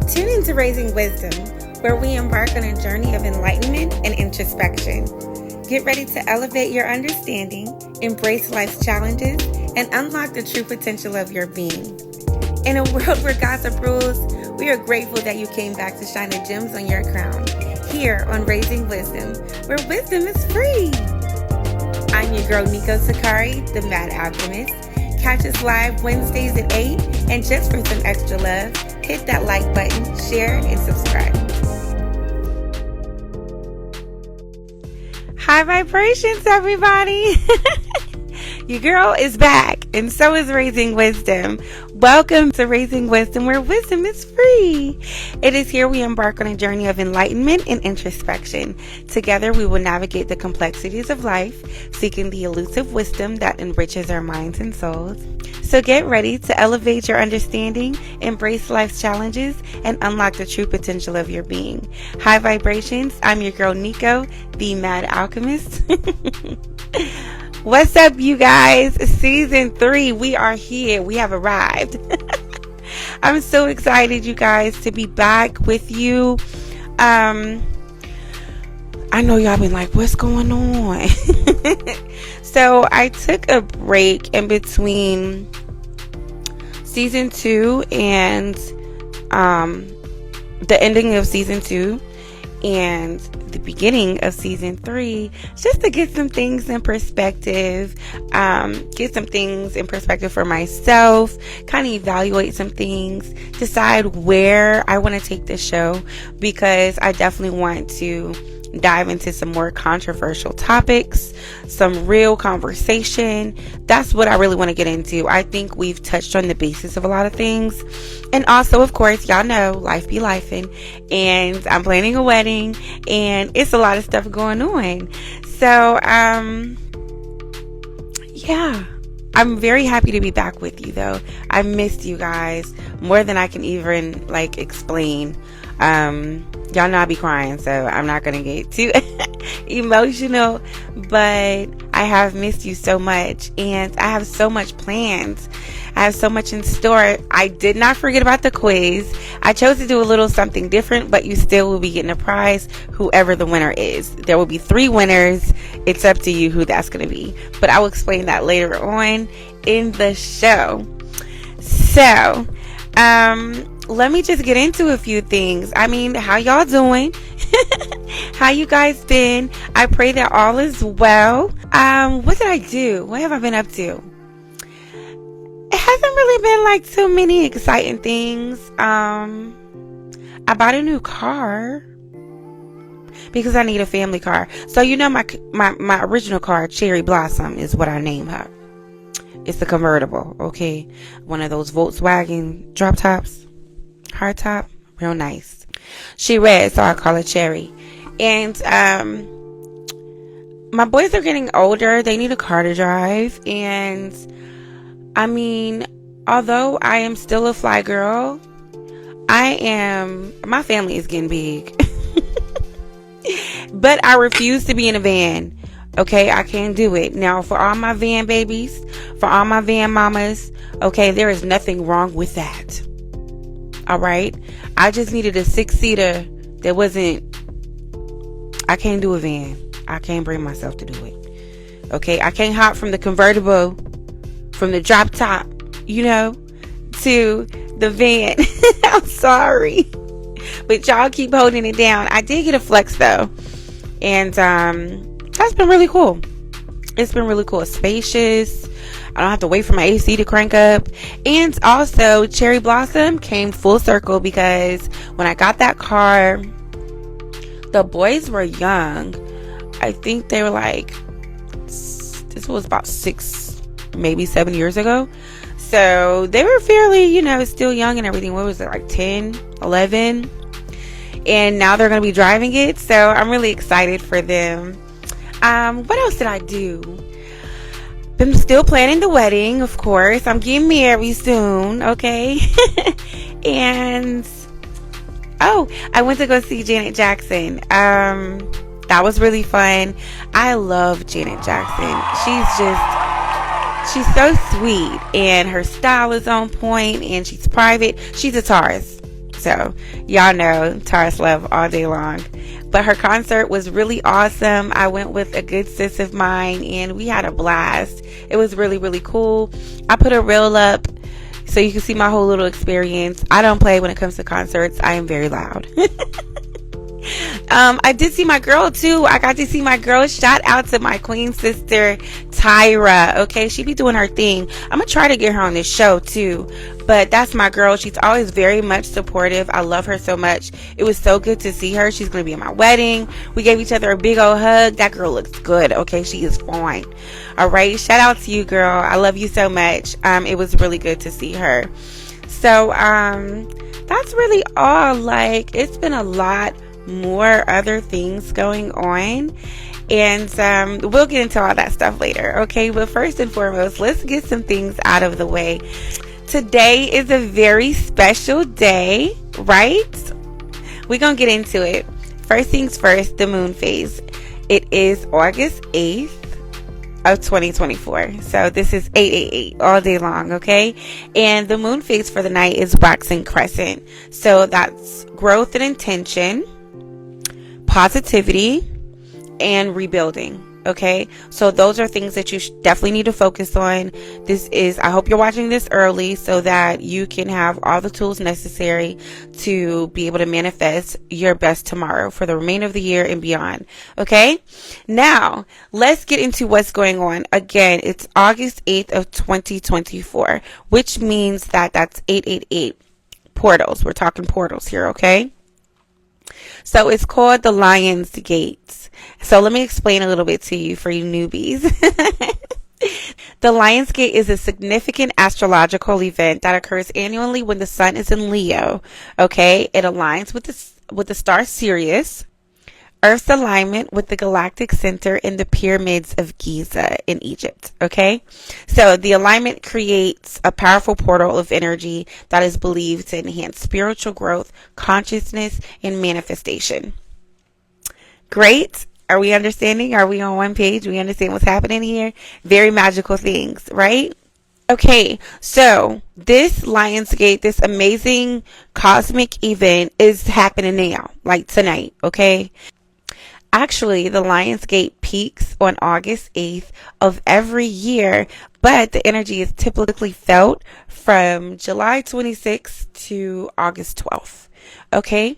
Tune into Raising Wisdom, where we embark on a journey of enlightenment and introspection. Get ready to elevate your understanding, embrace life's challenges, and unlock the true potential of your being. In a world where gossip rules, we are grateful that you came back to shine the gems on your crown, here on Raising Wisdom, where wisdom is free. I'm your girl, Nico Sakari, the Mad Alchemist. Catch us live Wednesdays at 8, and just for some extra love, hit that like button, share, and subscribe. High vibrations, everybody. Your girl is back, and so is Raising Wisdom. Welcome to Raising Wisdom, where wisdom is free. It is here we embark on a journey of enlightenment and introspection. Together, we will navigate the complexities of life, seeking the elusive wisdom that enriches our minds and souls. So get ready to elevate your understanding, embrace life's challenges, and unlock the true potential of your being. High vibrations, I'm your girl, Nico, the Mad Alchemist. What's up, you guys? Season 3, we are here. We have arrived. I'm so excited, you guys, to be back with you. I know y'all been like, what's going on? So I took a break in between season 2 and the ending of season 2 and the beginning of season 3, just to get some things in perspective, for myself, kind of evaluate some things, decide where I want to take this show, because I definitely want to dive into some more controversial topics, some real conversation. That's what I really want to get into. I think we've touched on the basis of a lot of things. And also, of course, y'all know life be lifing, and I'm planning a wedding, and it's a lot of stuff going on. So, yeah, I'm very happy to be back with you, though. I missed you guys more than I can even explain. Y'all know I be crying, so I'm not gonna get too emotional, but I have missed you so much, and I have so much planned. I have so much in store. I did not forget about the quiz. I chose to do a little something different, but you still will be getting a prize, whoever the winner is. There will be 3 winners. It's up to you who that's going to be, but I will explain that later on in the show. So, let me just get into a few things. I mean, how y'all doing? How you guys been? I pray that all is well. What did I do? What have I been up to? It hasn't really been too many exciting things. I bought a new car because I need a family car. So my original car, Cherry Blossom, is what I named her. It's the convertible, okay? One of those Volkswagen drop tops. Hard top, real nice. She red, so I call her Cherry. And my boys are getting older. They need a car to drive. And I mean, although I am still a fly girl, my family is getting big. But I refuse to be in a van. Okay, I can't do it. Now, for all my van babies, for all my van mamas, okay, there is nothing wrong with that. All right. I just needed a 6-seater I can't do a van. I can't bring myself to do it. Okay. I can't hop from the convertible, from the drop top, to the van. I'm sorry. But y'all keep holding it down. I did get a Flex though. And, that's been really cool. It's been really cool. It's spacious. I don't have to wait for my AC to crank up. And also, Cherry Blossom came full circle, because when I got that car, the boys were young. I think they were this was about 6, maybe 7 years ago. So they were fairly, still young and everything. What was it, 10, 11? And now they're going to be driving it. So I'm really excited for them. What else did I do? Been still planning the wedding, of course. I'm getting married soon, okay? And I went to go see Janet Jackson. That was really fun. I love Janet Jackson. She's so sweet, and her style is on point, and she's private. She's a Taurus. So y'all know Taurus love all day long. But her concert was really awesome. I went with a good sis of mine and we had a blast. It was really, really cool. I put a reel up so you can see my whole little experience. I don't play when it comes to concerts. I am very loud. I did see my girl too. I got to see my girl. Shout out to my queen sister Tyra. Okay, she be doing her thing. I'm gonna try to get her on this show too, but that's my girl. She's always very much supportive. I love her so much. It was so good to see her. She's gonna be at my wedding. We gave each other a big old hug. That girl looks good. Okay, she is fine. All right, shout out to you, girl. I love you so much. It was really good to see her. So that's really all. Like, it's been a lot more other things going on, and we'll get into all that stuff later. Okay, but first and foremost, let's get some things out of the way. Today is a very special day, right? We're gonna get into it. First things first, the moon phase. It is August 8th of 2024. So this is 888 all day long, okay? And the moon phase for the night is waxing crescent. So that's growth and intention, positivity, and rebuilding. Okay, so those are things that you definitely need to focus on. I hope you're watching this early so that you can have all the tools necessary to be able to manifest your best tomorrow for the remainder of the year and beyond. Okay, now let's get into what's going on. Again, it's August 8th of 2024, which means that that's 888 portals. We're talking portals here, okay? So it's called the Lion's Gate. So let me explain a little bit to you for you newbies. The Lion's Gate is a significant astrological event that occurs annually when the sun is in Leo. Okay, it aligns with the star Sirius, Earth's alignment with the galactic center in the pyramids of Giza in Egypt. Okay, so the alignment creates a powerful portal of energy that is believed to enhance spiritual growth, consciousness, and manifestation. Great. Are we understanding? Are we on one page? We understand what's happening here? Very magical things, right? Okay, so this Lionsgate, this amazing cosmic event is happening now, like tonight, okay? Actually, the Lionsgate peaks on August 8th of every year, but the energy is typically felt from July 26th to August 12th, okay?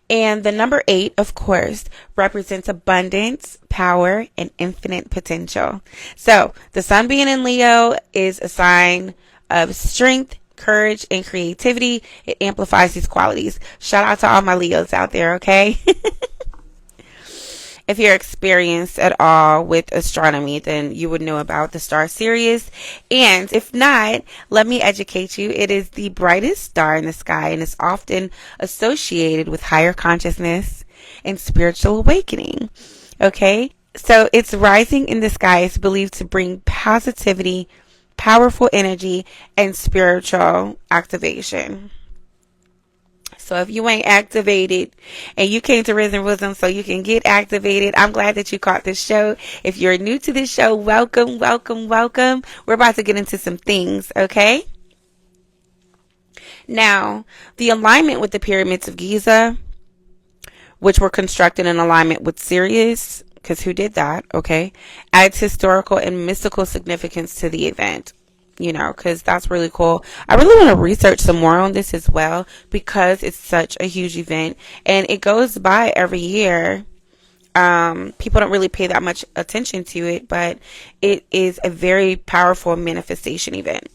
And the number 8, of course, represents abundance, power, and infinite potential. So the sun being in Leo is a sign of strength, courage, and creativity. It amplifies these qualities. Shout out to all my Leos out there, okay? If you're experienced at all with astronomy, then you would know about the star Sirius. And if not, let me educate you. It is the brightest star in the sky and is often associated with higher consciousness and spiritual awakening. Okay? So its rising in the sky is believed to bring positivity, powerful energy, and spiritual activation. So if you ain't activated and you came to Risen Wisdom so you can get activated, I'm glad that you caught this show. If you're new to this show, welcome, welcome, welcome. We're about to get into some things, okay? Now, the alignment with the pyramids of Giza, which were constructed in alignment with Sirius, because who did that, okay, adds historical and mystical significance to the event. You know, because that's really cool. I really want to research some more on this as well because it's such a huge event and it goes by every year. People don't really pay that much attention to it, but it is a very powerful manifestation event.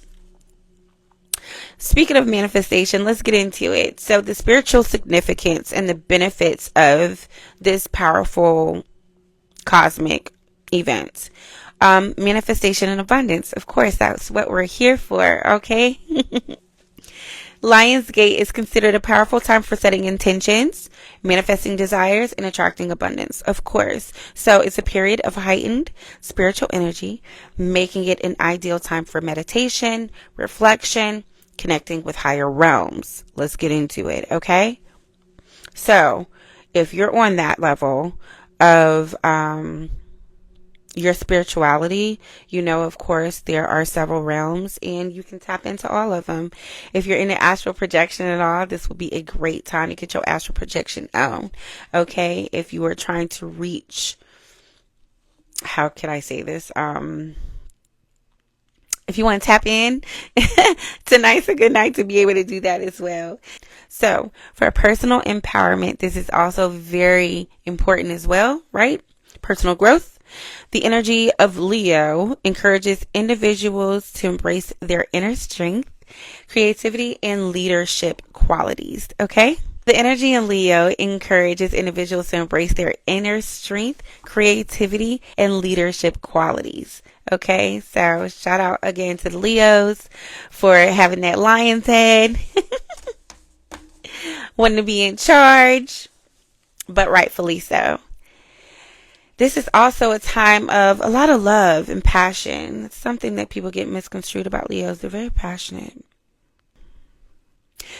Speaking of manifestation, let's get into it. So the spiritual significance and the benefits of this powerful cosmic event. Manifestation and abundance. Of course, that's what we're here for, okay? Lionsgate is considered a powerful time for setting intentions, manifesting desires, and attracting abundance, of course. So it's a period of heightened spiritual energy, making it an ideal time for meditation, reflection, connecting with higher realms. Let's get into it, okay? So if you're on that level of your spirituality, of course, there are several realms and you can tap into all of them. If you're into astral projection at all, this will be a great time to get your astral projection on. Okay. If you are trying to reach, how can I say this? If you want to tap in, tonight's a good night to be able to do that as well. So for personal empowerment, this is also very important as well, right? Personal growth. The energy of Leo encourages individuals to embrace their inner strength, creativity, and leadership qualities. Okay? The energy in Leo encourages individuals to embrace their inner strength, creativity, and leadership qualities. Okay, so shout out again to the Leos for having that lion's head, wanting to be in charge, but rightfully so. This is also a time of a lot of love and passion. It's something that people get misconstrued about Leos. They're very passionate.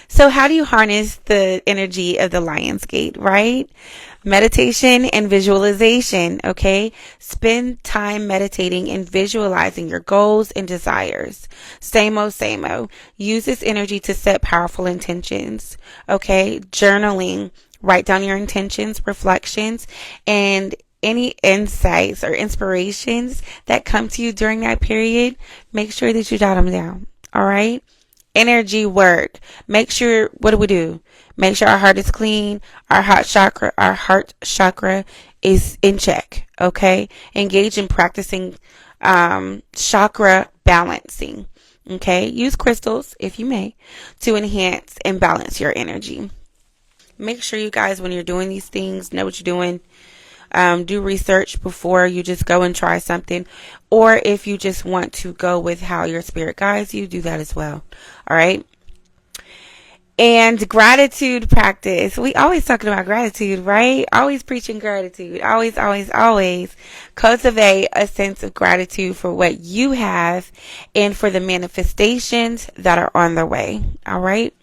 So how do you harness the energy of the Lion's Gate, right? Meditation and visualization, okay? Spend time meditating and visualizing your goals and desires. Same-o. Use this energy to set powerful intentions, okay? Journaling, write down your intentions, reflections, and any insights or inspirations that come to you during that period. Make sure that you jot them down, all right? Energy work. Make sure, what do? Make sure our heart is clean, our heart chakra is in check, okay? Engage in practicing chakra balancing, okay? Use crystals, if you may, to enhance and balance your energy. Make sure you guys, when you're doing these things, know what you're doing. Do research before you just go and try something. Or if you just want to go with how your spirit guides you, do that as well. All right. And gratitude practice. We always talking about gratitude, right? Always preaching gratitude. Always cultivate a sense of gratitude for what you have and for the manifestations that are on the way. All right.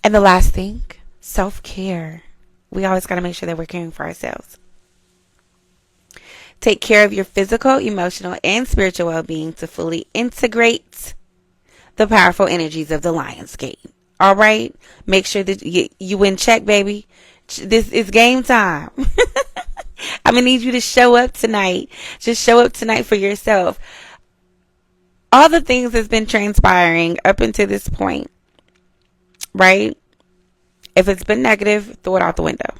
And the last thing, self-care. We always got to make sure that we're caring for ourselves. Take care of your physical, emotional, and spiritual well-being to fully integrate the powerful energies of the Lion's Gate. All right? Make sure that you in check, baby. This is game time. I'm going to need you to show up tonight. Just show up tonight for yourself. All the things that's been transpiring up until this point, right? If it's been negative, throw it out the window.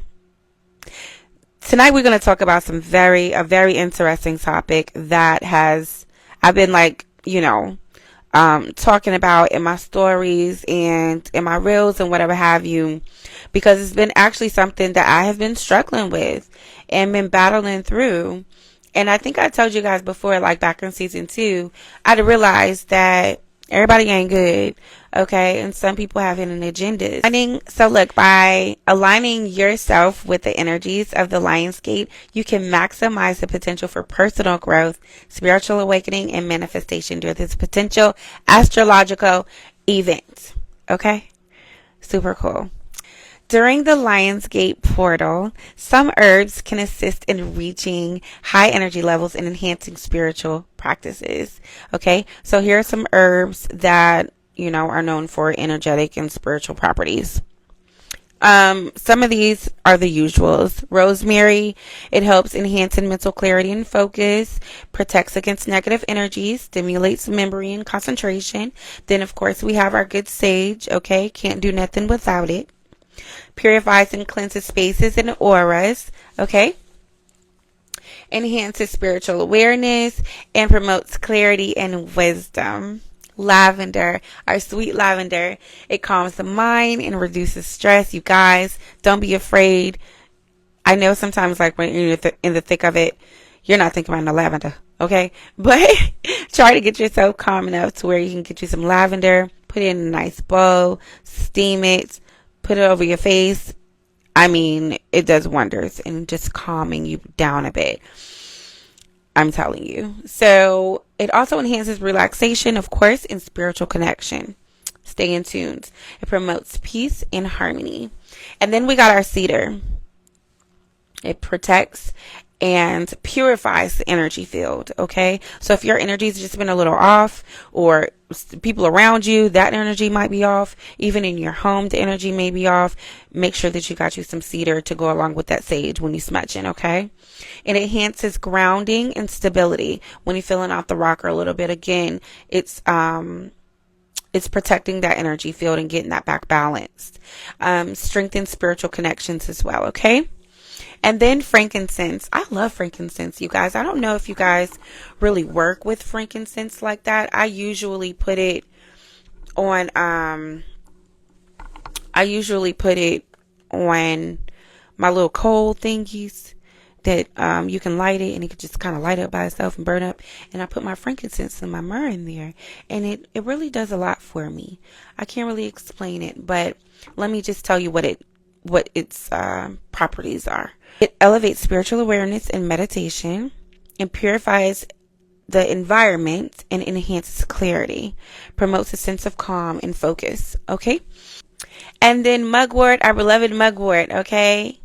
Tonight we're going to talk about a very interesting topic that I've been talking about in my stories and in my reels and whatever have you, because it's been actually something that I have been struggling with and been battling through. And I think I told you guys before, like back in season 2, I realized that everybody ain't good, okay? And some people have hidden agendas. So look, by aligning yourself with the energies of the Lion's Gate, you can maximize the potential for personal growth, spiritual awakening, and manifestation during this potential astrological event, okay? Super cool. During the Lion's Gate portal, some herbs can assist in reaching high energy levels and enhancing spiritual practices. Okay, so here are some herbs that, are known for energetic and spiritual properties. Some of these are the usuals. Rosemary, it helps enhance mental clarity and focus, protects against negative energies, stimulates memory and concentration. Then, of course, we have our good sage. Okay, can't do nothing without it. Purifies and cleanses spaces and auras, okay? Enhances spiritual awareness and promotes clarity and wisdom. Lavender, our sweet lavender, it calms the mind and reduces stress. You guys, don't be afraid. I know sometimes, like when you're in the thick of it, you're not thinking about no lavender, okay? But try to get yourself calm enough to where you can get you some lavender, put it in a nice bowl, steam it, put it over your face. I mean, it does wonders in just calming you down a bit. I'm telling you. So it also enhances relaxation, of course, and spiritual connection. Stay in tune. It promotes peace and harmony. And then we got our cedar. It protects and purifies the energy field. Okay, so if your energy's just been a little off, or people around you, that energy might be off. Even in your home, the energy may be off. Make sure that you got you some cedar to go along with that sage when you smudging. Okay, it enhances grounding and stability when you're feeling off the rocker a little bit. Again, it's protecting that energy field and getting that back balanced. Strengthens spiritual connections as well. Okay. And then frankincense. I love frankincense, you guys. I don't know if you guys really work with frankincense like that. I usually put it on my little coal thingies that you can light it, and it could just kind of light up by itself and burn up. And I put my frankincense and my myrrh in there, and it really does a lot for me. I can't really explain it, but let me just tell you what its properties are. It elevates spiritual awareness and meditation, and purifies the environment and enhances clarity, promotes a sense of calm and focus. Okay. And then mugwort, our beloved mugwort. Okay.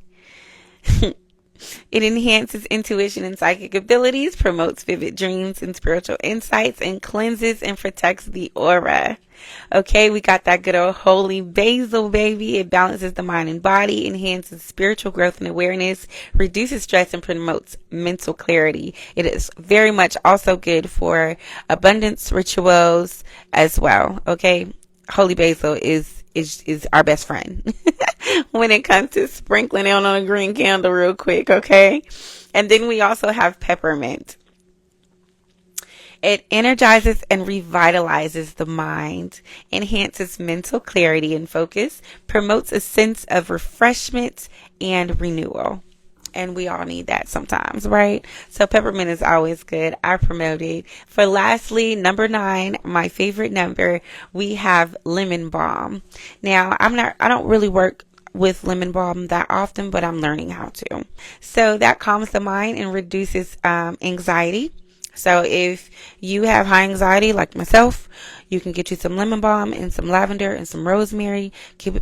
It enhances intuition and psychic abilities, promotes vivid dreams and spiritual insights, and cleanses and protects the aura. Okay, we got that good old holy basil, baby. It balances the mind and body, enhances spiritual growth and awareness, reduces stress, and promotes mental clarity. It is very much also good for abundance rituals as well. Okay, holy basil is our best friend when it comes to sprinkling it on a green candle real quick. Okay, and then we also have peppermint. It energizes and revitalizes the mind, enhances mental clarity and focus, promotes a sense of refreshment and renewal. And we all need that sometimes, right? So peppermint is always good. I promote it. For lastly, number 9, my favorite number, we have lemon balm. Now, I don't really work with lemon balm that often, but I'm learning how to. So that calms the mind and reduces anxiety. So if you have high anxiety like myself, you can get you some lemon balm and some lavender and some rosemary.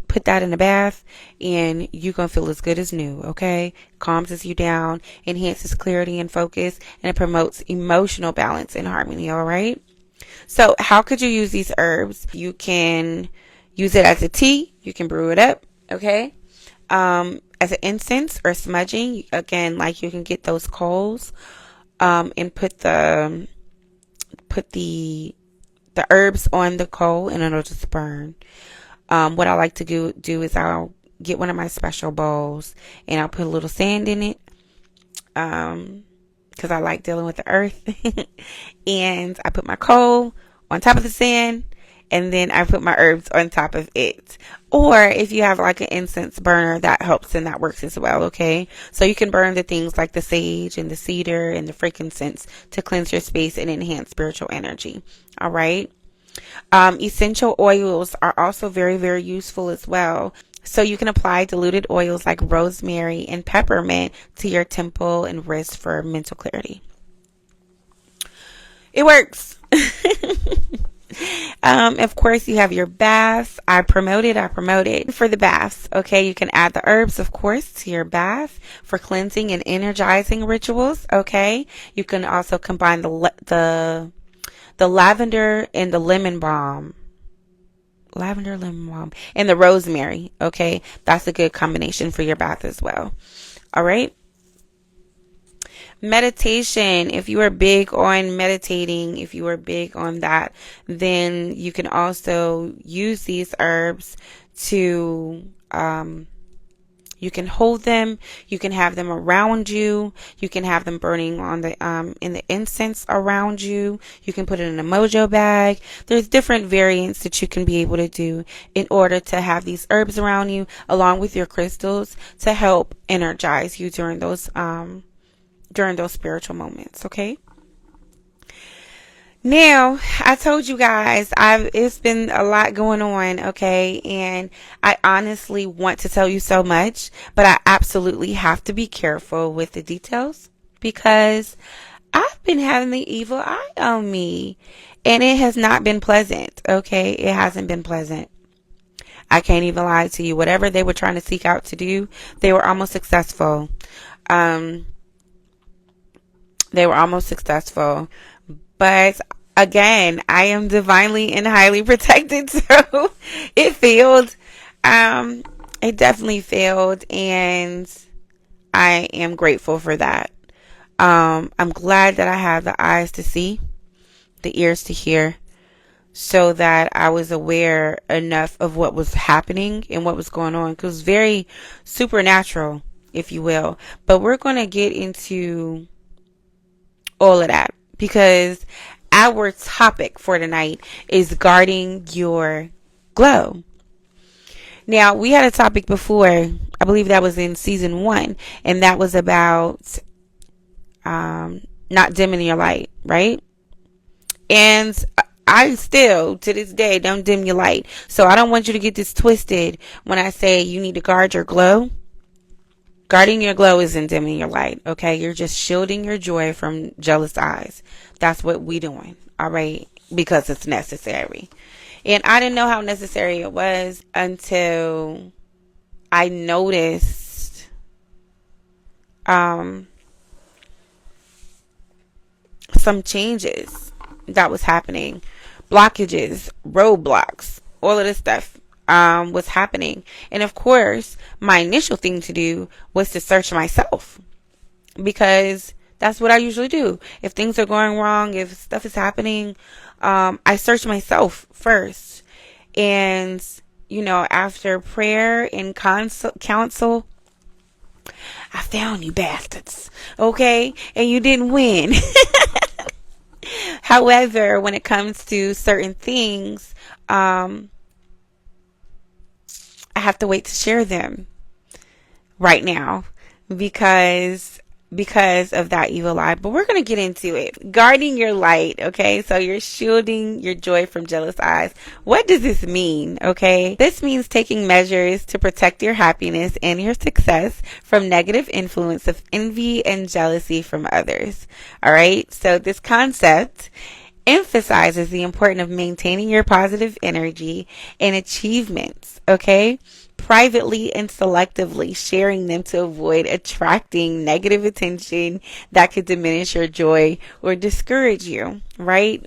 Put that in a bath, and you're going to feel as good as new. Okay. Calms you down, enhances clarity and focus, and it promotes emotional balance and harmony. All right. So how could you use these herbs? You can use it as a tea. You can brew it up. Okay. As an incense or smudging. Again, like you can get those coals. And put the herbs on the coal, and it'll just burn. What I like to do is I'll get one of my special bowls, and I'll put a little sand in it, because I like dealing with the earth. And I put my coal on top of the sand, and then I put my herbs on top of it. Or if you have like an incense burner, that helps and that works as well. Okay. So you can burn the things like the sage and the cedar and the frankincense to cleanse your space and enhance spiritual energy. All right. Essential oils are also very, very useful as well. So you can apply diluted oils like rosemary and peppermint to your temple and wrist for mental clarity. It works. Of course, you have your baths. I promote it for the baths. Okay, you can add the herbs, of course, to your bath for cleansing and energizing rituals. Okay, you can also combine the lavender and the lemon balm. Lavender, lemon balm, and the rosemary. Okay, that's a good combination for your bath as well. All right. Meditation. If you are big on meditating, if you are big on that, then you can also use these herbs to, you can hold them, you can have them around you, you can have them burning on the, in the incense around you, you can put it in a mojo bag. There's different variants that you can be able to do in order to have these herbs around you, along with your crystals, to help energize you during those spiritual moments. Okay. Now, I told you guys, it's been a lot going on. Okay. And I honestly want to tell you so much, but I absolutely have to be careful with the details, because I've been having the evil eye on me, and it has not been pleasant. Okay. It hasn't been pleasant. I can't even lie to you. Whatever they were trying to seek out to do, they were almost successful. They were almost successful. But again, I am divinely and highly protected. So it failed. It definitely failed. And I am grateful for that. I'm glad that I have the eyes to see, the ears to hear, so that I was aware enough of what was happening and what was going on. Because it was very supernatural, if you will. But we're going to get into all of that, because our topic for tonight is guarding your glow. Now, we had a topic before, I believe that was in season 1, and that was about not dimming your light, right? And I still, to this day, don't dim your light. So I don't want you to get this twisted when I say you need to guard your glow. Guarding your glow isn't dimming your light, okay? You're just shielding your joy from jealous eyes. That's what we doing, all right? Because it's necessary. And I didn't know how necessary it was until I noticed some changes that was happening. Blockages, roadblocks, all of this stuff was happening. And of course, my initial thing to do was to search myself, because that's what I usually do. If things are going wrong, if stuff is happening, I search myself first. And, you know, after prayer and counsel, I found you bastards, okay? And you didn't win. However, when it comes to certain things, I have to wait to share them right now because of that evil eye. But we're going to get into it. Guarding your light, okay? So you're shielding your joy from jealous eyes. What does this mean, okay? This means taking measures to protect your happiness and your success from negative influence of envy and jealousy from others. All right? So this concept emphasizes the importance of maintaining your positive energy and achievements, okay? Privately and selectively sharing them to avoid attracting negative attention that could diminish your joy or discourage you, right?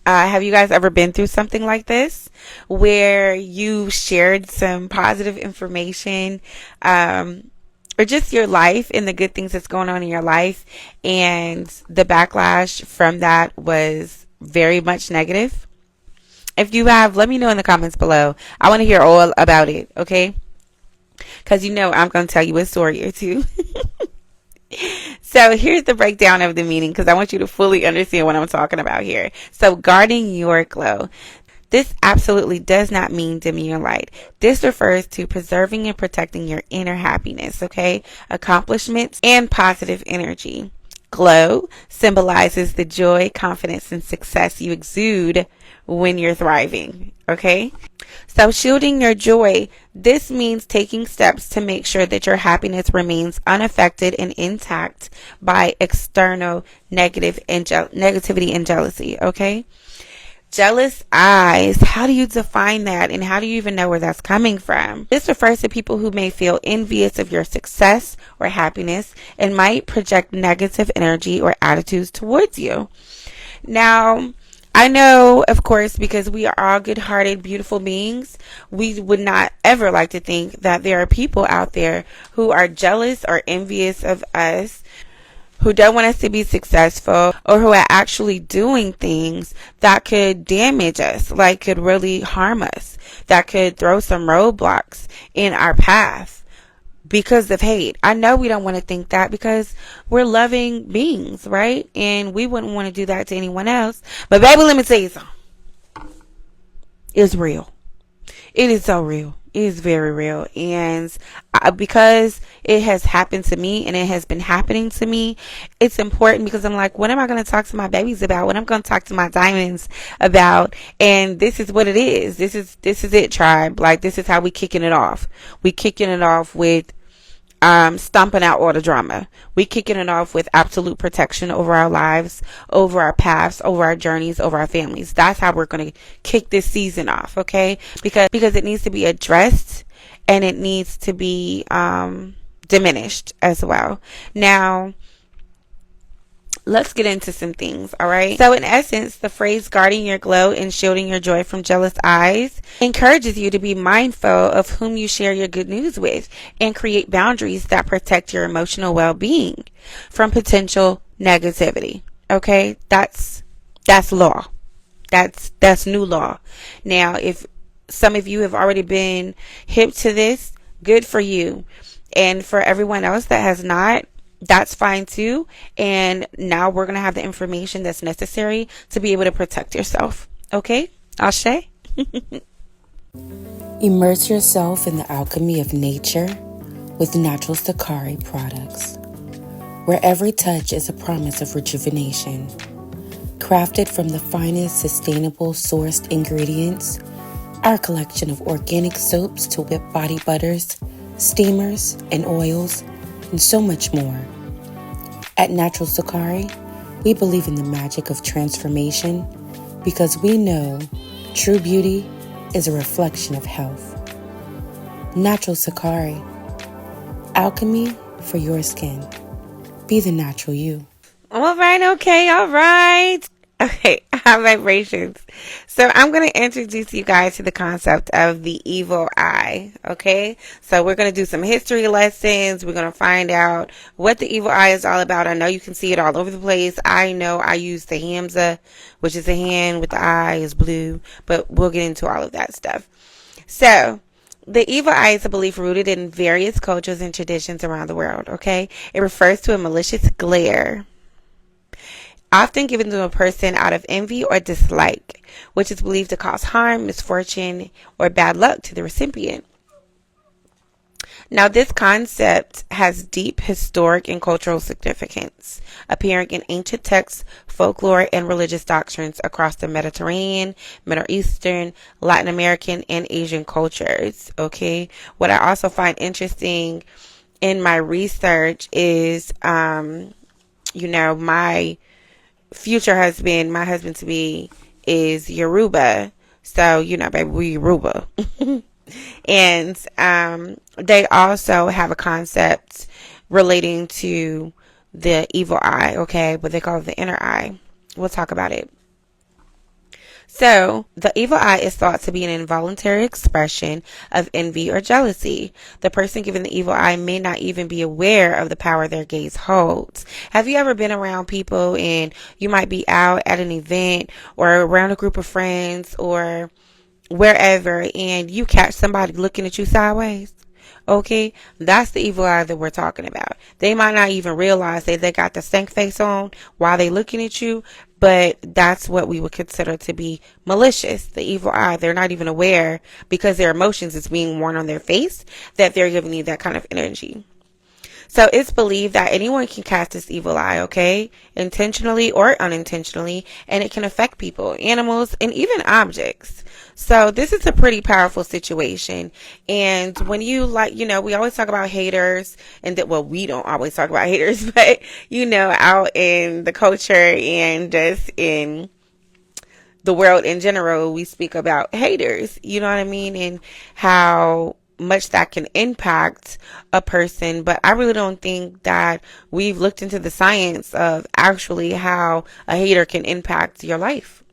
Have you guys ever been through something like this where you shared some positive information, or just your life and the good things that's going on in your life, and the backlash from that was very much negative? If you have, let me know in the comments below. I want to hear all about it, okay? Because you know I'm going to tell you a story or two. So here's the breakdown of the meaning, because I want you to fully understand what I'm talking about here. So guarding your glow. This absolutely does not mean dimming your light. This refers to preserving and protecting your inner happiness, okay? Accomplishments and positive energy. Glow symbolizes the joy, confidence, and success you exude when you're thriving, okay? So shielding your joy, this means taking steps to make sure that your happiness remains unaffected and intact by external negativity and jealousy, okay? Jealous eyes, how do you define that, and how do you even know where that's coming from? This refers to people who may feel envious of your success or happiness and might project negative energy or attitudes towards you. Now, I know, of course, because we are all good-hearted, beautiful beings, we would not ever like to think that there are people out there who are jealous or envious of us, who don't want us to be successful, or who are actually doing things that could damage us, like could really harm us, that could throw some roadblocks in our path because of hate. I know we don't want to think that, because we're loving beings, right? And we wouldn't want to do that to anyone else. But baby, let me tell you something. It's real. It is so real. It is very real. And because it has happened to me and it has been happening to me, it's important, because I'm like, what am I going to talk to my babies about? What am I going to talk to my diamonds about? And this is what it is. This is it, tribe. Like, this is how we kicking it off. We kicking it off with stomping out all the drama. We kicking it off with absolute protection over our lives, over our paths, over our journeys, over our families. That's how we're going to kick this season off, okay? Because it needs to be addressed, and it needs to be diminished as well. Now, let's get into some things, all right? So in essence, the phrase guarding your glow and shielding your joy from jealous eyes encourages you to be mindful of whom you share your good news with and create boundaries that protect your emotional well-being from potential negativity. Okay? That's law. That's new law. Now, if some of you have already been hip to this, good for you. And for everyone else that has not, that's fine too. And now we're going to have the information that's necessary to be able to protect yourself. Okay? Ashe? Immerse yourself in the alchemy of nature with natural Sakari products, where every touch is a promise of rejuvenation. Crafted from the finest sustainable sourced ingredients, our collection of organic soaps to whip body butters, steamers, and oils, and so much more. At Natural Sakari, we believe in the magic of transformation because we know true beauty is a reflection of health. Natural Sakari, alchemy for your skin. Be the natural you. All right, Okay, vibrations. So I'm going to introduce you guys to the concept of the evil eye, okay? So we're going to do some history lessons. We're going to find out what the evil eye is all about. I know you can see it all over the place. I know I use the Hamza, which is a hand with the eye is blue, but we'll get into all of that stuff. So the evil eye is a belief rooted in various cultures and traditions around the world, okay? It refers to a malicious glare often given to a person out of envy or dislike, which is believed to cause harm, misfortune, or bad luck to the recipient. Now, this concept has deep historic and cultural significance, appearing in ancient texts, folklore, and religious doctrines across the Mediterranean, Middle Eastern, Latin American, and Asian cultures. Okay, what I also find interesting in my research is, my future husband, my husband to be, is Yoruba. So, baby, we Yoruba. And they also have a concept relating to the evil eye, okay? But they call it the inner eye. We'll talk about it. So, the evil eye is thought to be an involuntary expression of envy or jealousy. The person given the evil eye may not even be aware of the power their gaze holds. Have you ever been around people and you might be out at an event or around a group of friends or wherever and you catch somebody looking at you sideways? Okay, that's the evil eye that we're talking about. They might not even realize that they got the stank face on while they looking at you, but that's what we would consider to be malicious, the evil eye. They're not even aware because their emotions is being worn on their face that they're giving you that kind of energy. So it's believed that anyone can cast this evil eye, okay, intentionally or unintentionally, and it can affect people, animals, and even objects. So this is a pretty powerful situation. And when you we always talk about haters, and we don't always talk about haters, but out in the culture and just in the world in general, we speak about haters, you know what I mean? And how much that can impact a person. But I really don't think that we've looked into the science of actually how a hater can impact your life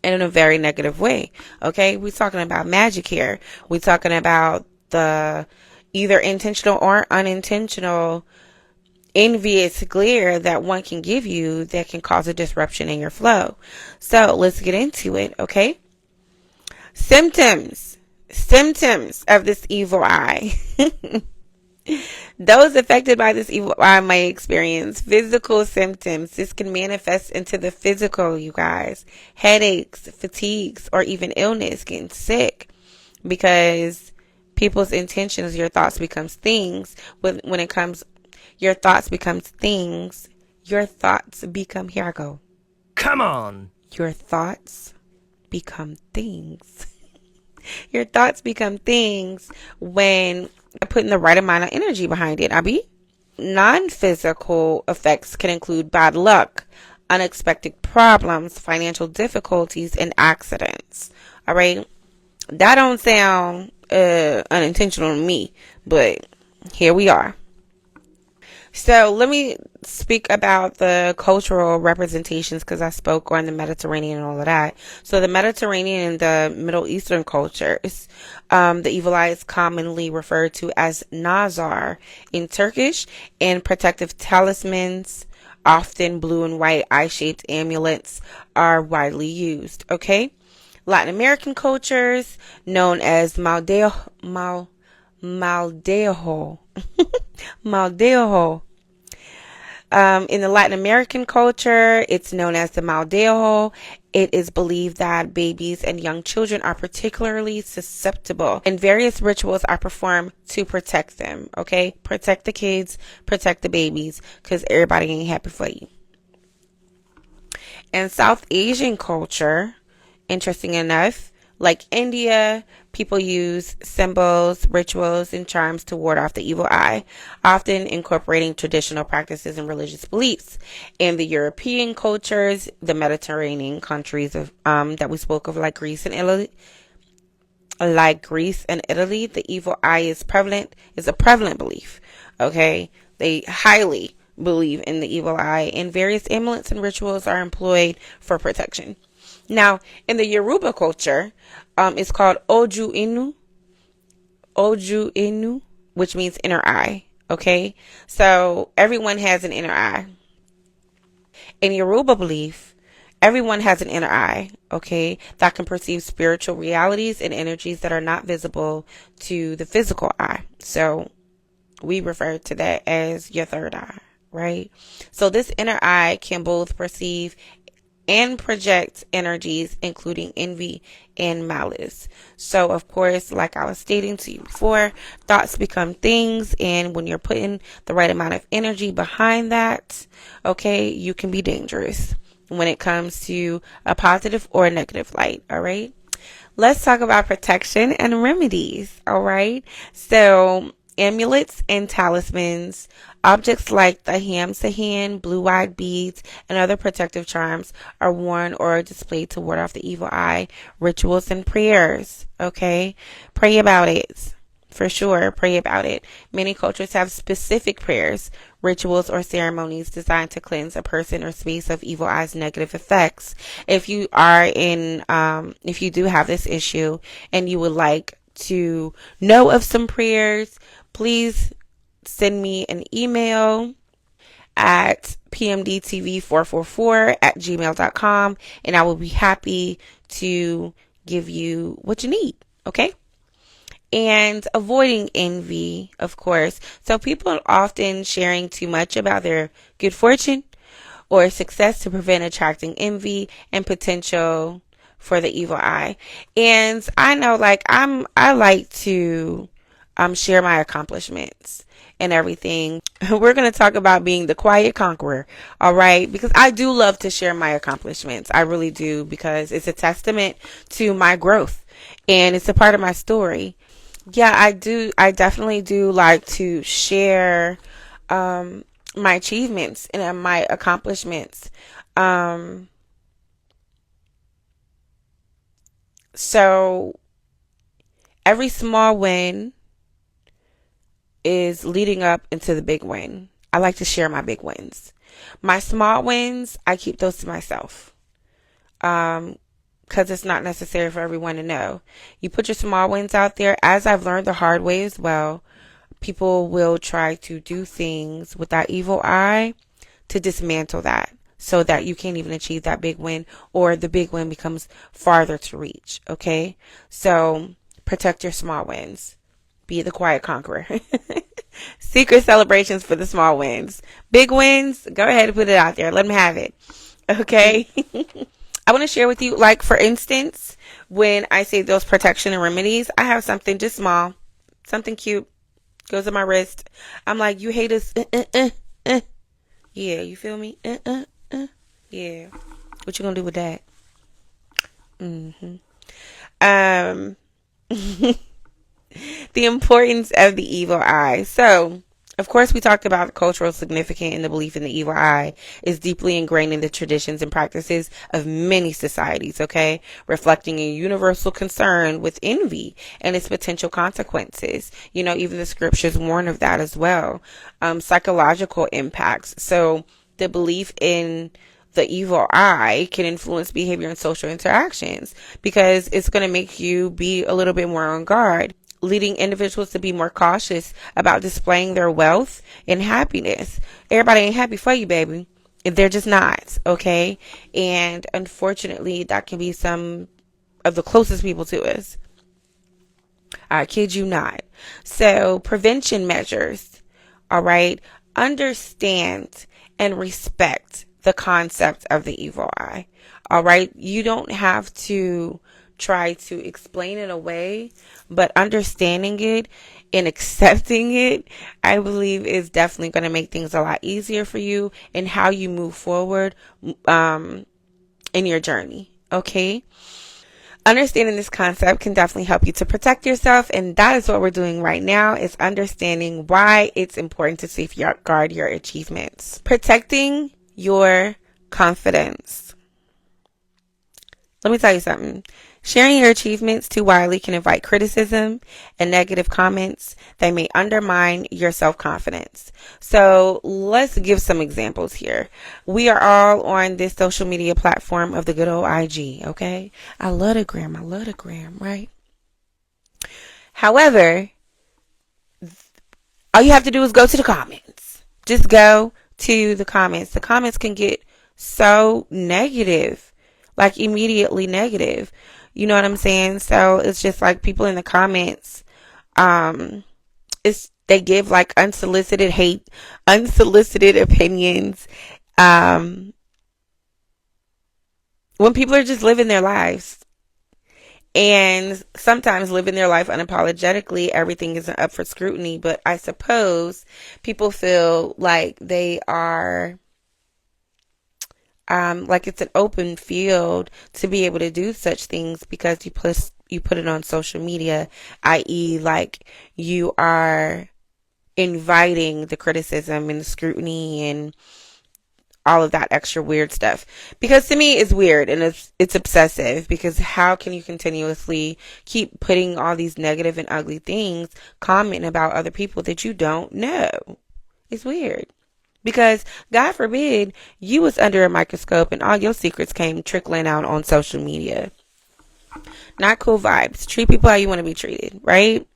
in a very negative way. Okay, we're talking about magic here. We're talking about the either intentional or unintentional envious glare that one can give you that can cause a disruption in your flow. So let's get into it, okay? Symptoms of this evil eye. Those affected by this evil eye may experience physical symptoms. This can manifest into the physical, you guys. Headaches, fatigues, or even illness, getting sick. Because people's intentions, your thoughts becomes things. When it comes, your thoughts becomes things. Your thoughts become, here I go. Come on. Your thoughts become things. Your thoughts become things when putting the right amount of energy behind it. Non-physical effects can include bad luck, unexpected problems, financial difficulties, and accidents. All right. That don't sound unintentional to me, but here we are. So let me speak about the cultural representations because I spoke on the Mediterranean and all of that. So the Mediterranean and the Middle Eastern cultures, the evil eye is commonly referred to as Nazar in Turkish, and protective talismans, often blue and white eye-shaped amulets, are widely used. Okay. Latin American cultures, known as Maldejo. Maldejo. In the Latin American culture, it's known as the Maldejo. It is believed that babies and young children are particularly susceptible, and various rituals are performed to protect them. Okay? Protect the kids, protect the babies, because everybody ain't happy for you. In South Asian culture, interesting enough, like India, people use symbols, rituals, and charms to ward off the evil eye, often incorporating traditional practices and religious beliefs. In the European cultures, the Mediterranean countries of that we spoke of, like Greece and Italy, the evil eye is a prevalent belief. Okay, they highly believe in the evil eye, and various amulets and rituals are employed for protection. Now, in the Yoruba culture, it's called Oju Inu, which means inner eye. Okay, so everyone has an inner eye. In Yoruba belief, everyone has an inner eye, okay, that can perceive spiritual realities and energies that are not visible to the physical eye. So we refer to that as your third eye, right? So this inner eye can both perceive and project energies, including envy and malice. So, of course, like I was stating to you before, thoughts become things, and when you're putting the right amount of energy behind that, okay, you can be dangerous when it comes to a positive or a negative light. All right, let's talk about protection and remedies. All right, so amulets and talismans, objects like the ham-sahan, blue-eyed beads, and other protective charms are worn or displayed to ward off the evil eye. Rituals and prayers, okay? Pray about it. For sure, pray about it. Many cultures have specific prayers, rituals, or ceremonies designed to cleanse a person or space of evil eye's negative effects. If you do have this issue and you would like to know of some prayers, please send me an email at pmdtv444@gmail.com, and I will be happy to give you what you need. Okay? And avoiding envy, of course. So people are often sharing too much about their good fortune or success to prevent attracting envy and potential for the evil eye. And I know, like, I like to share my accomplishments and everything. We're going to talk about being the quiet conqueror, all right? Because I do love to share my accomplishments. I really do, because it's a testament to my growth and it's a part of my story. Yeah, I definitely do like to share my achievements and my accomplishments. So every small win is leading up into the big win. I like to share my big wins. My small wins, I keep those to myself. Because it's not necessary for everyone to know. You put your small wins out there. As I've learned the hard way as well, people will try to do things with that evil eye to dismantle that, so that you can't even achieve that big win, or the big win becomes farther to reach. Okay? So protect your small wins. Be the quiet conqueror. Secret celebrations for the small wins. Big wins, go ahead and put it out there. Let them have it. Okay? I want to share with you, like, for instance, when I say those protection and remedies, I have something just small, something cute, goes on my wrist. I'm like, you haters, yeah, you feel me? Yeah. What you gonna do with that? The importance of the evil eye. So, Of course, we talked about the cultural significance and the belief in the evil eye is deeply ingrained in the traditions and practices of many societies, okay? Reflecting a universal concern with envy and its potential consequences. Even the scriptures warn of that as well. Psychological impacts. So the belief in the evil eye can influence behavior and social interactions because it's going to make you be a little bit more on guard, leading individuals to be more cautious about displaying their wealth and happiness. Everybody ain't happy for you, baby. They're just not, okay? And unfortunately, that can be some of the closest people to us. I kid you not. So, prevention measures, all right? Understand and respect the concept of the evil eye, all right? You don't have to try to explain it away, but understanding it and accepting it, I believe, is definitely going to make things a lot easier for you and how you move forward in your journey, okay? Understanding this concept can definitely help you to protect yourself, and that is what we're doing right now, is understanding why it's important to safeguard your achievements. Protecting your confidence. Let me tell you something. Sharing your achievements too widely can invite criticism and negative comments that may undermine your self-confidence. So let's give some examples here. We are all on this social media platform of the good old IG, okay? I love the gram, right? However, all you have to do is go to the comments. Just go to the comments. The comments can get so negative, like immediately negative. You know what I'm saying? So it's just like people in the comments, they give like unsolicited hate, unsolicited opinions, when people are just living their lives. And sometimes living their life unapologetically, everything isn't up for scrutiny. But I suppose people feel like they are, like it's an open field to be able to do such things because you put it on social media, i.e., like you are inviting the criticism and the scrutiny and all of that extra weird stuff. Because to me, it's weird and it's obsessive, because how can you continuously keep putting all these negative and ugly things, commenting about other people that you don't know? It's weird. Because God forbid you was under a microscope and all your secrets came trickling out on social media. Not cool vibes. Treat people how you want to be treated, right?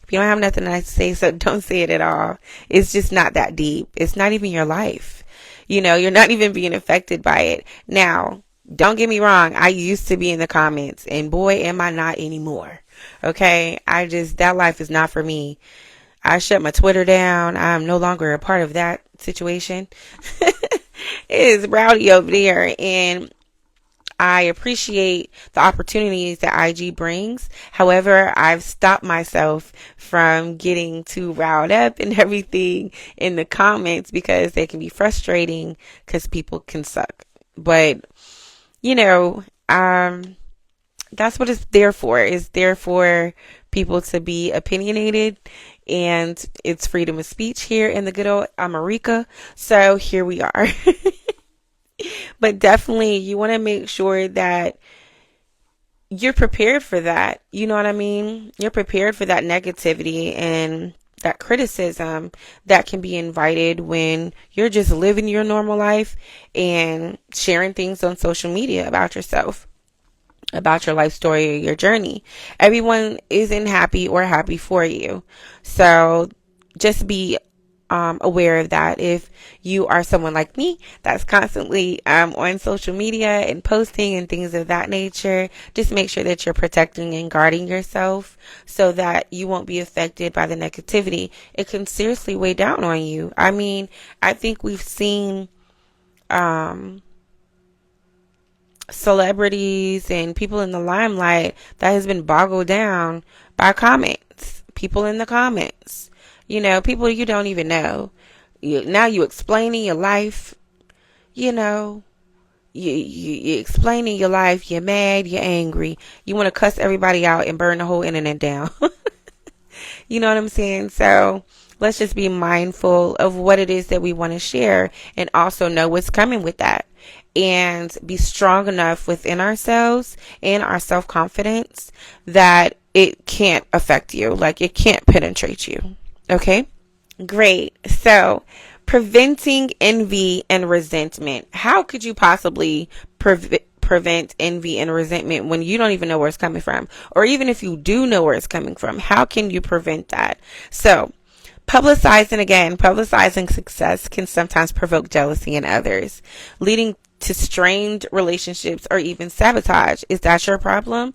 If you don't have nothing nice to say, so don't say it at all. It's just not that deep. It's not even your life. You're not even being affected by it. Now, don't get me wrong. I used to be in the comments, and boy, am I not anymore. Okay? That life is not for me. I shut my Twitter down. I'm no longer a part of that situation. It is rowdy over there, and I appreciate the opportunities that IG brings. However, I've stopped myself from getting too riled up and everything in the comments because they can be frustrating because people can suck. But, that's what it's there for. It's there for people to be opinionated, and it's freedom of speech here in the good old America. So here we are. But definitely you want to make sure that you're prepared for that. You know what I mean? You're prepared for that negativity and that criticism that can be invited when you're just living your normal life and sharing things on social media about yourself, about your life story or your journey. Everyone isn't happy or happy for you. So just be aware of that. If you are someone like me that's constantly on social media and posting and things of that nature, just make sure that you're protecting and guarding yourself so that you won't be affected by the negativity. It can seriously weigh down on you. I mean, I think we've seen celebrities and people in the limelight that has been boggled down by comments, people in the comments. People you don't even know. Now you explaining your life. You explaining your life. You're mad. You're angry. You want to cuss everybody out and burn the whole internet down. You know what I'm saying? So Let's just be mindful of what it is that we want to share and also know what's coming with that. And be strong enough within ourselves and our self-confidence that it can't affect you. Like, it can't penetrate you. Okay? Great. So, preventing envy and resentment. How could you possibly prevent envy and resentment when you don't even know where it's coming from? Or even if you do know where it's coming from, how can you prevent that? So, publicizing success can sometimes provoke jealousy in others, leading to strained relationships or even sabotage. Is that your problem?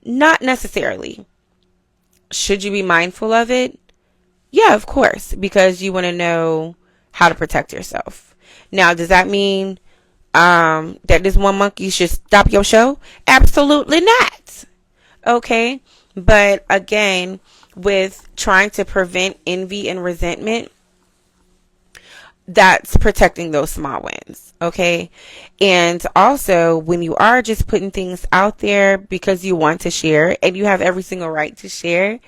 Not necessarily. Should you be mindful of it? Yeah, of course, because you want to know how to protect yourself. Now, does that mean that this one monkey should stop your show? Absolutely not. Okay, but again, with trying to prevent envy and resentment, that's protecting those small wins. Okay. And also, when you are just putting things out there because you want to share, and you have every single right to share,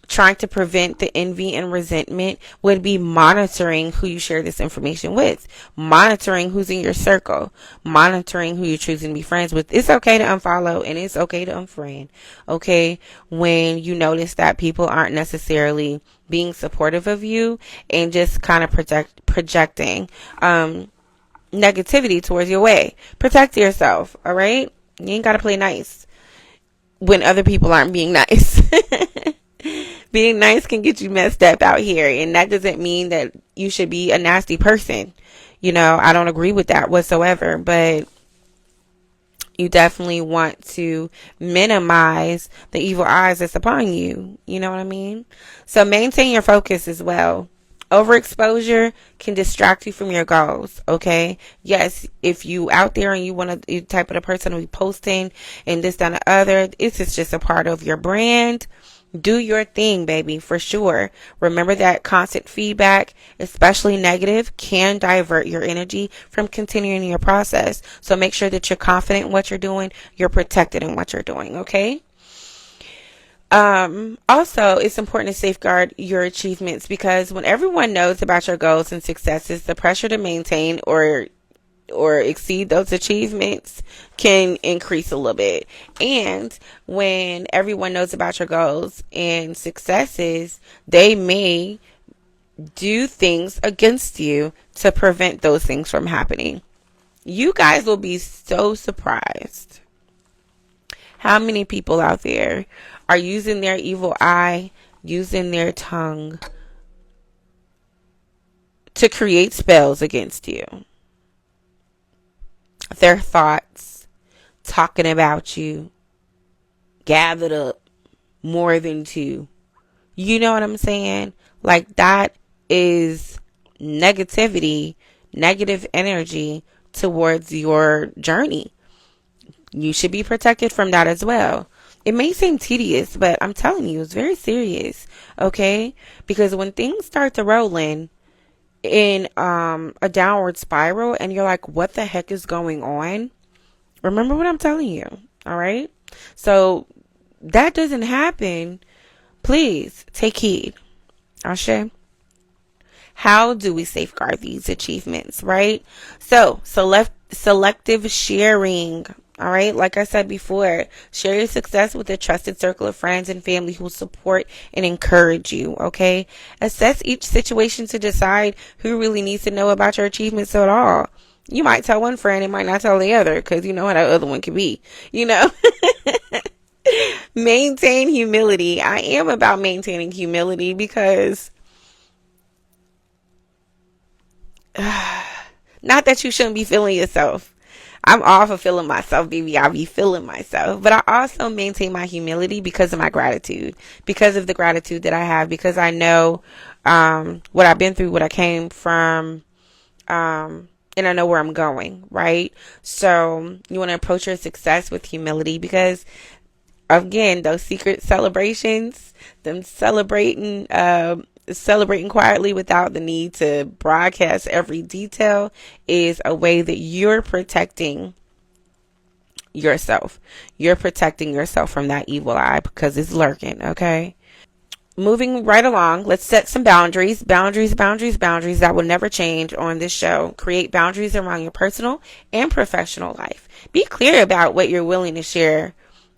trying to prevent the envy and resentment would be monitoring who you share this information with, monitoring who's in your circle, monitoring who you're choosing to be friends with. It's okay to unfollow and it's okay to unfriend. Okay. When you notice that people aren't necessarily being supportive of you and just kind of projecting, negativity towards your way. Protect yourself. All right. You ain't got to play nice when other people aren't being nice. Being nice can get you messed up out here, and that doesn't mean that you should be a nasty person. You know, I don't agree with that whatsoever, but you definitely want to minimize the evil eyes that's upon you. You know what I mean? So maintain your focus as well. Overexposure can distract you from your goals. Okay. Yes. If you out there and you want to, you type of the person to be posting and this, that, and the other, it's just a part of your brand. Do your thing, baby, for sure. Remember that constant feedback, especially negative, can divert your energy from continuing your process. So make sure that you're confident in what you're doing. You're protected in what you're doing. Okay. Also, it's important to safeguard your achievements, because when everyone knows about your goals and successes, the pressure to maintain or exceed those achievements can increase a little bit. And when everyone knows about your goals and successes, they may do things against you to prevent those things from happening. You guys will be so surprised how many people out there are using their evil eye, using their tongue to create spells against you. Their thoughts, talking about you, gathered up more than two. You know what I'm saying? Like, that is negativity, negative energy towards your journey. You should be protected from that as well. It may seem tedious, but I'm telling you, it's very serious. Okay? Because when things start to roll in a downward spiral and you're like, what the heck is going on? Remember what I'm telling you. All right. So that doesn't happen. Please take heed. Ashe. How do we safeguard these achievements, right? So selective sharing. All right. Like I said before, share your success with a trusted circle of friends and family who will support and encourage you. Okay. Assess each situation to decide who really needs to know about your achievements at all. You might tell one friend and might not tell the other, because you know how that other one can be, you know. Maintain humility. I am about maintaining humility because not that you shouldn't be feeling yourself. I'm all for feeling myself, baby. I be feeling myself. But I also maintain my humility because of my gratitude. Because of the gratitude that I have. Because I know what I've been through, what I came from. And I know where I'm going, right? So you want to approach your success with humility, because, again, those secret celebrations, them celebrating quietly without the need to broadcast every detail, is a way that you're protecting yourself. You're protecting yourself from that evil eye, because it's lurking, okay? moving right along, let's set some boundaries. Boundaries that will never change on this show. Create boundaries around your personal and professional life. Be clear about what you're willing to share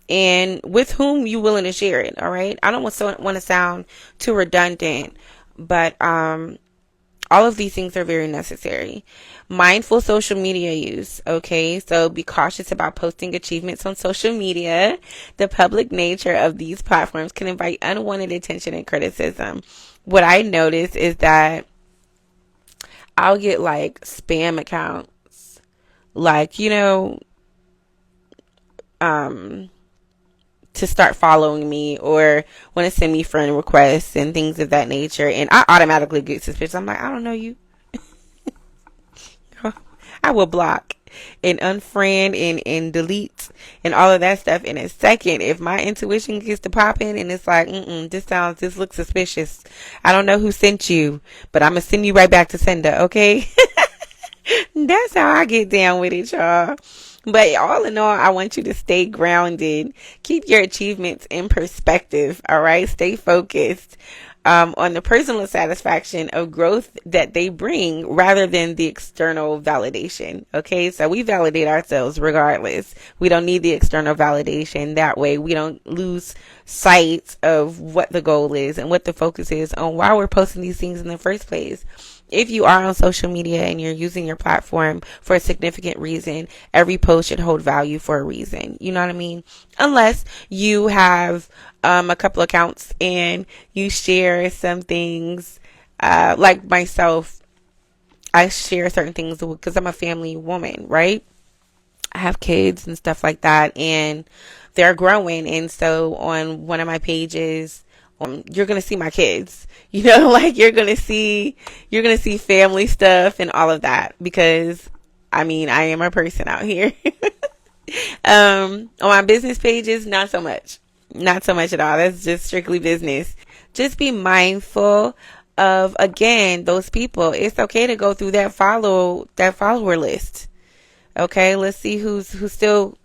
and with whom you're willing to share it. All right. I don't want to sound too redundant, but all of these things are very necessary. Mindful social media use. Okay, so be cautious about posting achievements on social media. The public nature of these platforms can invite unwanted attention and criticism. What I notice is that I'll get like spam accounts, like, to start following me or want to send me friend requests and things of that nature. And I automatically get suspicious. I'm like, I don't know you. I will block and unfriend and delete and all of that stuff in a second. If my intuition gets to popping and it's like, this looks suspicious. I don't know who sent you, but I'm going to send you right back to sender. Okay. That's how I get down with it, y'all. But all in all, I want you to stay grounded. Keep your achievements in perspective. All right. Stay focused on the personal satisfaction of growth that they bring rather than the external validation. Okay. So we validate ourselves regardless. We don't need the external validation. That way we don't lose sight of what the goal is and what the focus is on why we're posting these things in the first place. If you are on social media and you're using your platform for a significant reason, every post should hold value for a reason. You know what I mean? Unless you have a couple accounts and you share some things, like myself, I share certain things because I'm a family woman, right? I have kids and stuff like that, and they're growing. And so on one of my pages, you're going to see my kids, like you're going to see family stuff and all of that, because I am a person out here. On my business pages, not so much at all. That's just strictly business. Just be mindful of, again, those people. It's okay to go through that follower list. Okay. Let's see who's still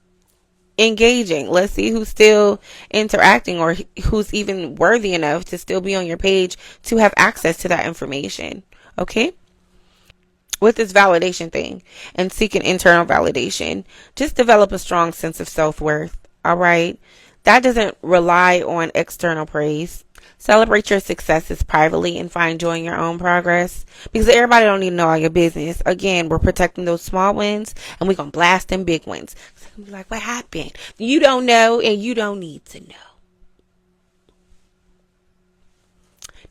engaging. Let's see who's still interacting or who's even worthy enough to still be on your page to have access to that information. Okay. With this validation thing and seeking internal validation, just develop a strong sense of self-worth. All right. That doesn't rely on external praise. Celebrate your successes privately and find joy in your own progress, because everybody don't need to know all your business. Again, we're protecting those small wins and we're going to blast them big wins. Like, what happened? You don't know and you don't need to know.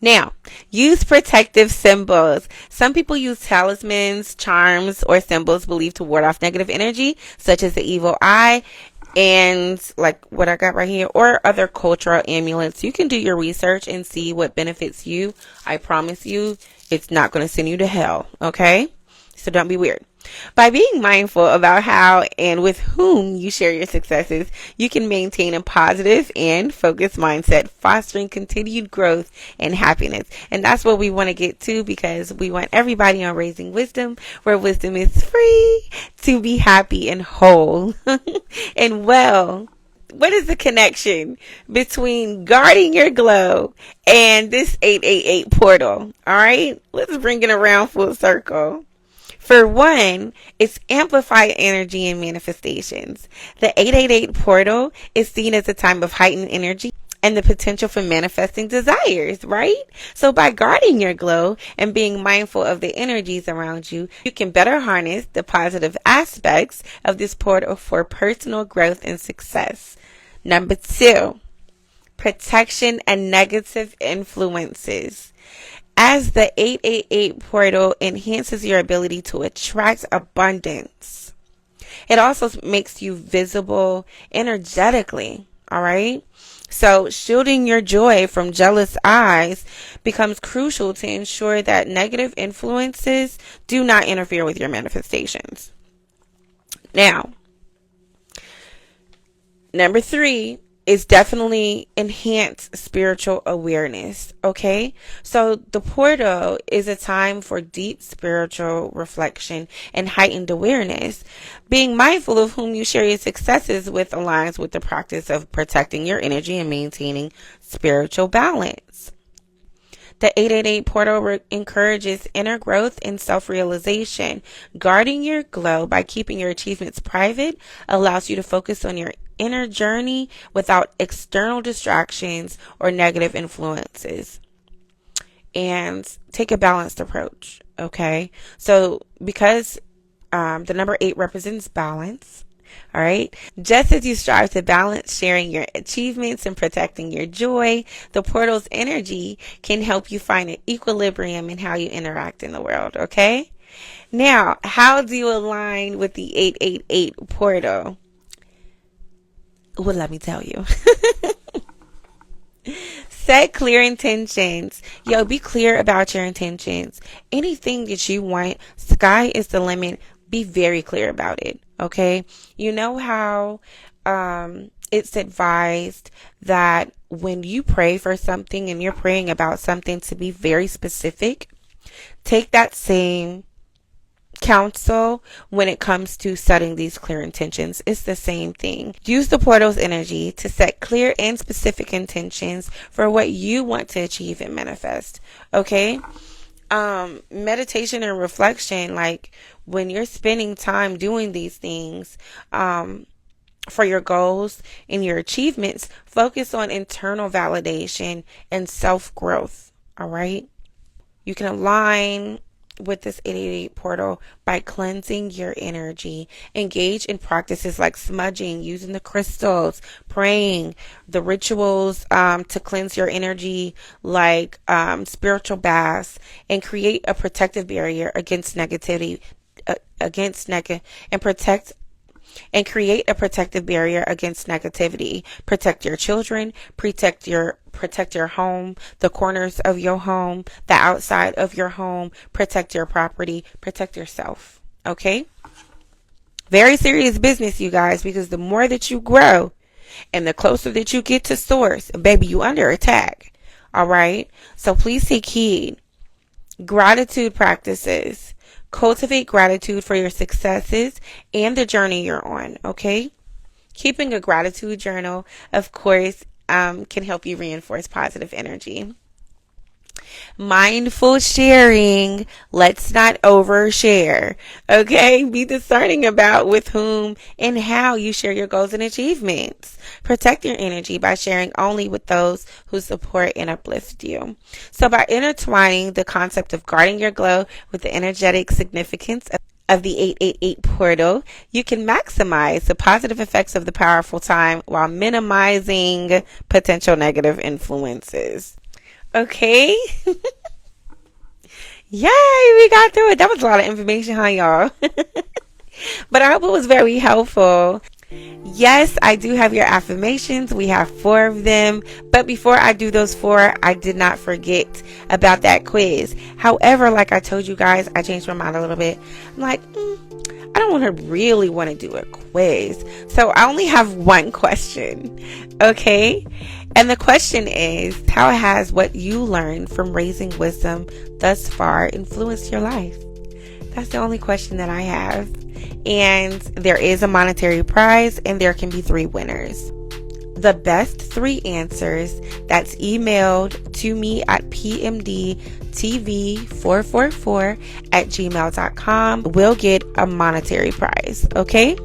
Now, use protective symbols. Some people use talismans, charms, or symbols believed to ward off negative energy, such as the evil eye and like what I got right here, or other cultural amulets. You can do your research and see what benefits you. I promise you, it's not going to send you to hell. Okay? So don't be weird. By being mindful about how and with whom you share your successes, you can maintain a positive and focused mindset, fostering continued growth and happiness. And that's what we want to get to, because we want everybody on Raising Wisdom, where wisdom is free, to be happy and whole and well. What is the connection between guarding your glow and this 888 portal? All right, let's bring it around full circle. For one, it's amplified energy and manifestations. The 888 portal is seen as a time of heightened energy and the potential for manifesting desires, right? So by guarding your glow and being mindful of the energies around you, you can better harness the positive aspects of this portal for personal growth and success. Number 2, protection and negative influences. As the 888 portal enhances your ability to attract abundance, it also makes you visible energetically. All right. So shielding your joy from jealous eyes becomes crucial to ensure that negative influences do not interfere with your manifestations. Now, number 3 is definitely enhanced spiritual awareness. Okay. So the portal is a time for deep spiritual reflection and heightened awareness. Being mindful of whom you share your successes with aligns with the practice of protecting your energy and maintaining spiritual balance. The 888 portal encourages inner growth and self-realization. Guarding your glow by keeping your achievements private allows you to focus on your inner journey without external distractions or negative influences. And take a balanced approach, okay? So because the number 8 represents balance, all right. Just as you strive to balance sharing your achievements and protecting your joy, the portal's energy can help you find an equilibrium in how you interact in the world. Okay. Now, how do you align with the 888 portal? Well, let me tell you. Set clear intentions. Yo, be clear about your intentions. Anything that you want, sky is the limit. Be very clear about it. Okay. You know how it's advised that when you pray for something and you're praying about something, to be very specific. Take that same counsel when it comes to setting these clear intentions. It's the same thing. Use the portal's energy to set clear and specific intentions for what you want to achieve and manifest. Okay. Meditation and reflection, like when you're spending time doing these things, for your goals and your achievements, focus on internal validation and self-growth. All right. You can align with this 888 portal by cleansing your energy. Engage in practices like smudging, using the crystals, praying, the rituals to cleanse your energy, like spiritual baths, and create a protective barrier against negativity, and create a protective barrier against negativity. Protect your children, protect your home, the corners of your home, the outside of your home, protect your property, protect yourself. Okay? Very serious business, you guys, because the more that you grow and the closer that you get to source, baby, you under attack. All right? So please take heed. Gratitude practices. Cultivate gratitude for your successes and the journey you're on, okay? Keeping a gratitude journal, of course, can help you reinforce positive energy. Mindful sharing. Let's not overshare, okay? Be discerning about with whom and how you share your goals and achievements. Protect your energy by sharing only with those who support and uplift you. So by intertwining the concept of guarding your glow with the energetic significance of the 888 portal, you can maximize the positive effects of the powerful time while minimizing potential negative influences. Okay. Yay, we got through it. That was a lot of information, huh, y'all? But I hope it was very helpful. Yes, I do have your affirmations. We have 4 of them. But before I do those 4, I did not forget about that quiz. However, like I told you guys, I changed my mind a little bit. I'm like, I don't really want to do a quiz. So I only have one question. Okay? And the question is, how has what you learned from raising wisdom thus far influenced your life? That's the only question that I have. And there is a monetary prize, and there can be 3 winners. The best 3 answers that's emailed to me at pmdtv444@gmail.com will get a monetary prize. Okay?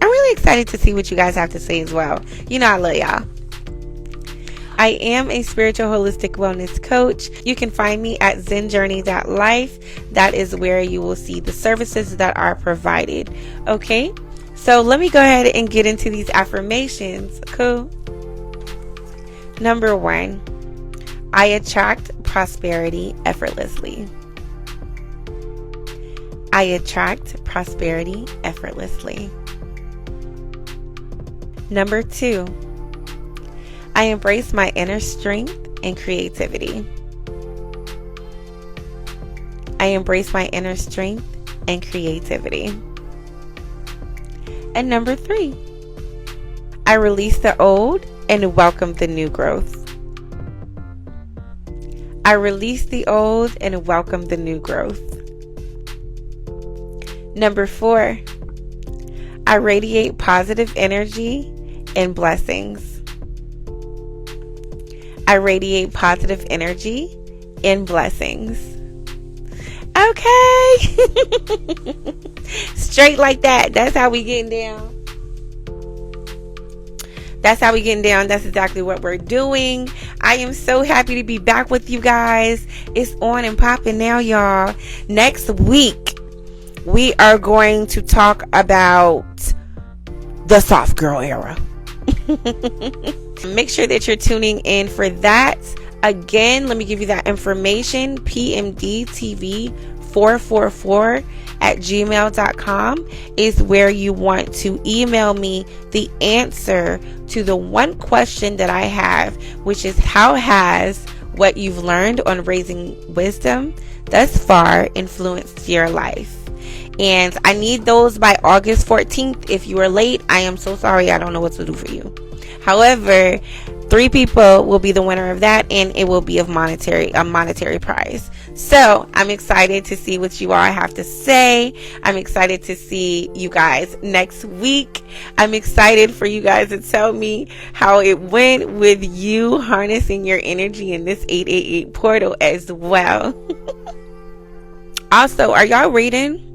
I'm really excited to see what you guys have to say as well. You know I love y'all. I am a spiritual holistic wellness coach. You can find me at zenjourney.life. That is where you will see the services that are provided. Okay? So let me go ahead and get into these affirmations. Cool. Number 1, I attract prosperity effortlessly. I attract prosperity effortlessly. Number 2, I embrace my inner strength and creativity. I embrace my inner strength and creativity. And number 3, I release the old and welcome the new growth. I release the old and welcome the new growth. Number 4, I radiate positive energy and blessings. I radiate positive energy and blessings. Okay. Straight like that. That's how we getting down. That's how we getting down. That's exactly what we're doing. I am so happy to be back with you guys. It's on and popping now, y'all. Next week, we are going to talk about the soft girl era. Make sure that you're tuning in for that. Again, let me give you that information. pmdtv444@gmail.com is where you want to email me the answer to the one question that I have, which is, how has what you've learned on raising wisdom thus far influenced your life? And I need those by August 14th. If you are late, I am so sorry. I don't know what to do for you. However, 3 people will be the winner of that, and it will be a monetary prize. So I'm excited to see what you all have to say. I'm excited to see you guys next week. I'm excited for you guys to tell me how it went with you harnessing your energy in this 888 portal as well. Also, are y'all reading?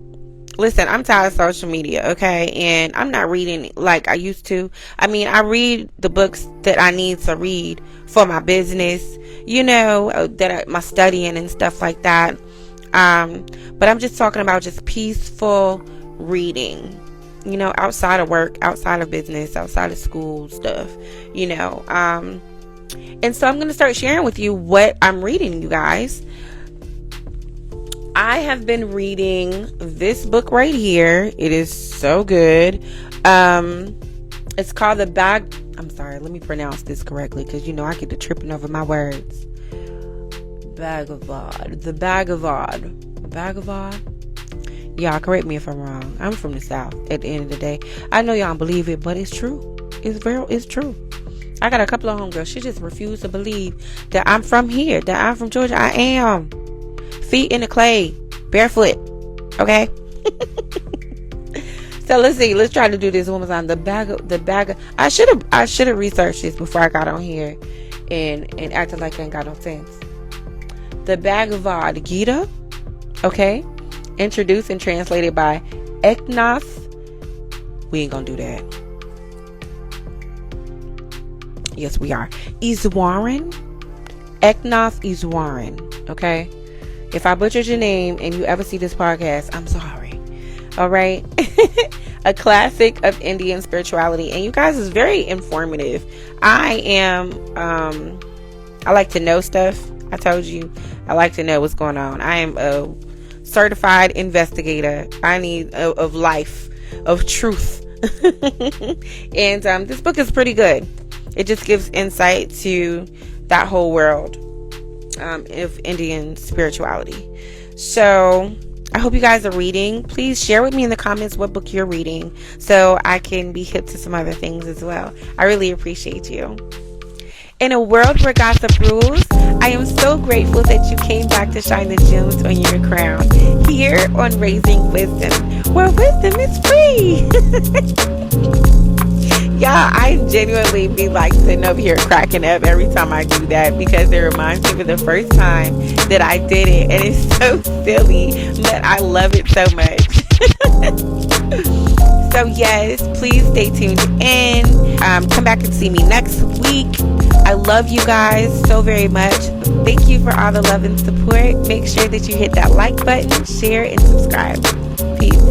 Listen, I'm tired of social media, okay? And I'm not reading like I used to. I mean, I read the books that I need to read for my business, my studying and stuff like that. But I'm just talking about just peaceful reading, outside of work, outside of business, outside of school stuff, And so I'm going to start sharing with you what I'm reading, you guys. I have been reading this book right here. It is so good. It's called I'm sorry, let me pronounce this correctly, because I get to tripping over my words. The Bhagavad. Y'all correct me if I'm wrong. I'm from the South at the end of the day. I know y'all don't believe it, but it's true. It's true. I got a couple of homegirls. She just refused to believe that I'm from here, that I'm from Georgia. I am. Feet in the clay, barefoot. Okay. So let's see. Let's try to do this one more time. The bag. I should have researched this before I got on here, and acted like I ain't got no sense. The Bhagavad Gita. Okay. Introduced and translated by Eknath. We ain't gonna do that. Yes, we are. Iswaran. Eknath Iswaran. Okay. If I butchered your name and you ever see this podcast, I'm sorry. All right. A classic of Indian spirituality. And you guys, is very informative. I like to know stuff. I told you, I like to know what's going on. I am a certified investigator. I need of life, of truth. And this book is pretty good. It just gives insight to that whole world of Indian spirituality. So I hope you guys are reading. Please share with me in the comments what book you're reading, so I can be hip to some other things as well. I really appreciate you. In a world where gossip rules, I am so grateful that you came back to shine the gems on your crown here on Raising Wisdom, where wisdom is free. Y'all, I genuinely be like sitting over here cracking up every time I do that, because it reminds me of the first time that I did it, and it's so silly, but I love it so much. So yes, please stay tuned in. Come back and see me next week. I love you guys so very much. Thank you for all the love and support. Make sure that you hit that like button, share, and subscribe. Peace.